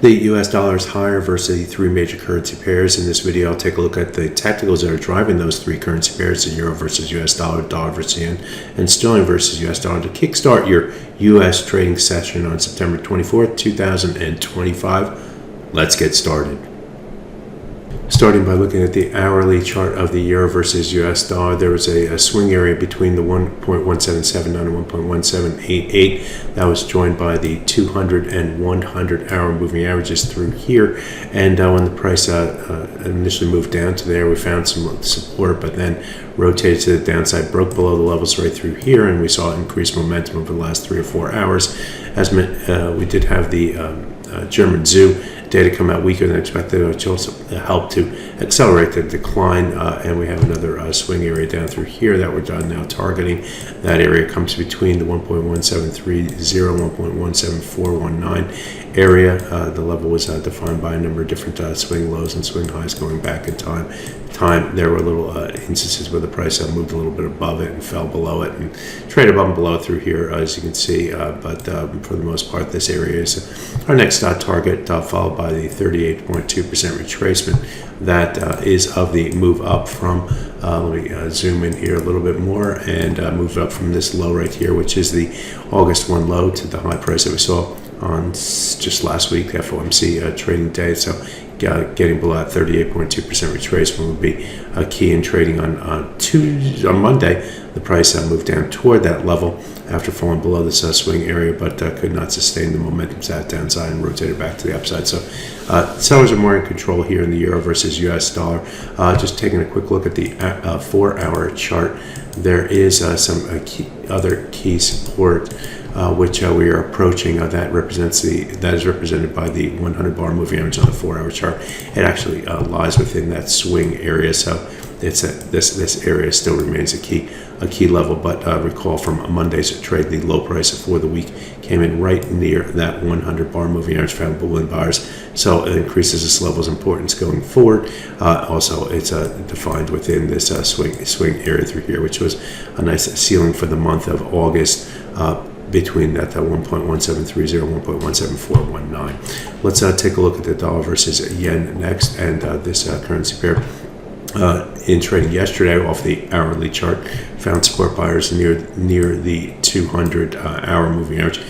The US dollar is higher versus the three major currency pairs. In this video, I'll take a look at the technicals that are driving those three currency pairs: the euro versus US dollar, dollar versus yen, and sterling versus US dollar, to kickstart your US trading session on September 24th, 2025. Let's get started. Starting by looking at the hourly chart of the euro versus US dollar, there was a swing area between the 1.1779 and 1.1788 that was joined by the 200 and 100 hour moving averages through here. And when the price initially moved down to there, we found some support, but then rotated to the downside, broke below the levels right through here, and we saw increased momentum over the last 3 or 4 hours. As we did have the German zoo data come out weaker than expected, which also helped to accelerate the decline, and we have another swing area down through here that we're now targeting. That area comes between the 1.1730 and 1.17419 area. The level was defined by a number of different swing lows and swing highs going back in time. There were little instances where the price moved a little bit above it and fell below it and traded above and below through here, as you can see, but for the most part, this area is our next target, followed by the 38.2% retracement. That is of the move up from, let me zoom in here a little bit more, and move up from this low right here, which is the August 1 low, to the high price that we saw on just last week, FOMC trading day. So getting below that 38.2% retracement would be a key in trading on Monday. The price moved down toward that level after falling below this swing area, but could not sustain the momentum to that downside and rotated back to the upside. So sellers are more in control here in the euro versus US dollar. Just taking a quick look at the 4-hour chart, there is some other key support which we are approaching. That is represented by the 100 bar moving average on the 4-hour chart. It actually lies within that swing area, so this area still remains a key level. But recall from Monday's trade, the low price for the week came in right near that 100 bar moving average, found bullion buyers, so it increases this level's importance going forward. Also, it's defined within this swing area through here, which was a nice ceiling for the month of August, between that 1.1730 and 1.17419. Let's take a look at the dollar versus yen next, and this currency pair in trading yesterday off the hourly chart found support buyers near the 200 hour moving average.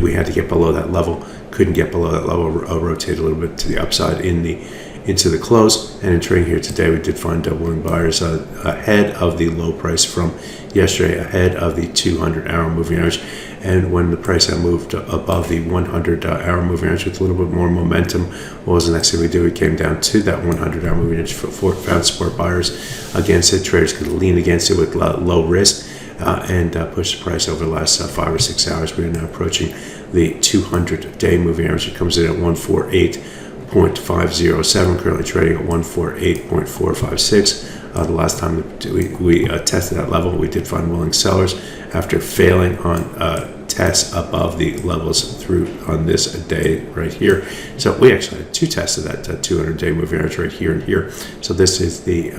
We had to get below that level, couldn't get below that level, rotate a little bit to the upside into the close. And in trading here today, we did find doubling buyers ahead of the low price from yesterday, ahead of the 200 hour moving average. And when the price moved above the 100 hour moving average with a little bit more momentum, what was the next thing we did? We came down to that 100 hour moving average, found support buyers against it. Traders could lean against it with low risk and push the price over the last 5 or 6 hours. We are now approaching the 200-day moving average. It comes in at 148.507, currently trading at 148.456. The last time we tested that level, we did find willing sellers after failing on tests above the levels through on this day right here. So we actually had 2 tests of that 200-day moving average right here and here. So this is the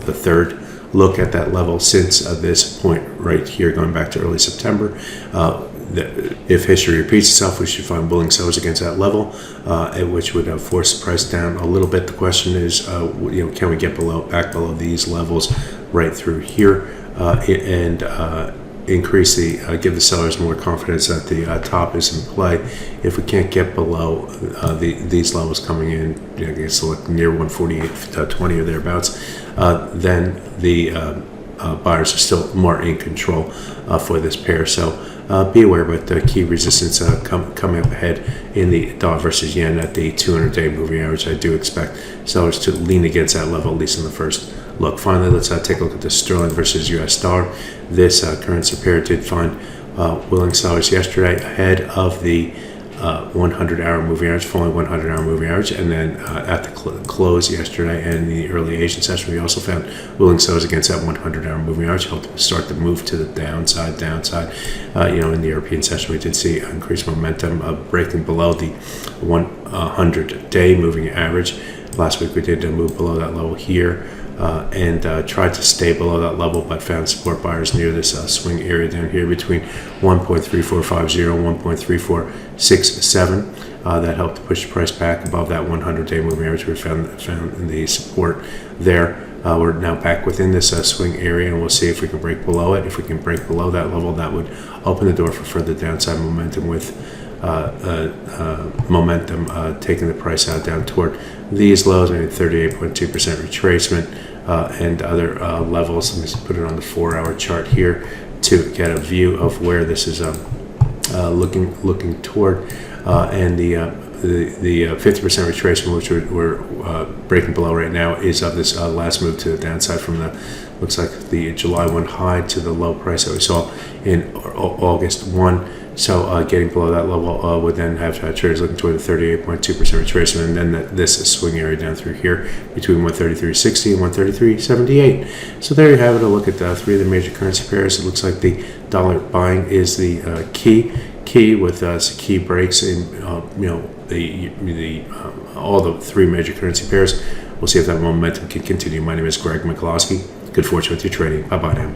third look at that level since this point right here, going back to early September. If history repeats itself, we should find willing sellers against that level, which would force the price down a little bit. The question is, can we get back below these levels right through here, and increase give the sellers more confidence that the top is in play. If we can't get below these levels coming in, I guess near 148.20 or thereabouts, then the buyers are still more in control for this pair. So be aware, but the key resistance coming up ahead in the dollar versus yen at the 200-day moving average. I do expect sellers to lean against that level, at least in the first look. Finally, let's take a look at the sterling versus US dollar. This currency pair did find willing sellers yesterday ahead of the 100-hour moving average, falling 100-hour moving average, and then at the close yesterday and the early Asian session, we also found willing sellers against that 100-hour moving average, helped start the move to the downside. In the European session, we did see increased momentum breaking below the 100-day moving average. Last week, we did move below that level here. and tried to stay below that level, but found support buyers near this swing area down here between 1.3450 and 1.3467. That helped to push the price back above that 100-day moving average. We found the support there. We're now back within this swing area, and we'll see if we can break below it. If we can break below that level, that would open the door for further downside momentum, with momentum taking the price out down toward these lows, maybe 38.2% retracement and other levels. Let me just put it on the 4-hour chart here to get a view of where this is looking toward. And the 50% retracement, which we're breaking below right now, is of this last move to the downside from the, looks like the July 1 high to the low price that we saw in August 1. So getting below that level would then have traders looking toward the 38.2% retracement, and then this swing area down through here between 133.60 and 133.78. So there you have it. A look at 3 of the major currency pairs. It looks like the dollar buying is the key with key breaks in all the 3 major currency pairs. We'll see if that momentum can continue. My name is Greg McCloskey. Good fortune with your trading. Bye bye now.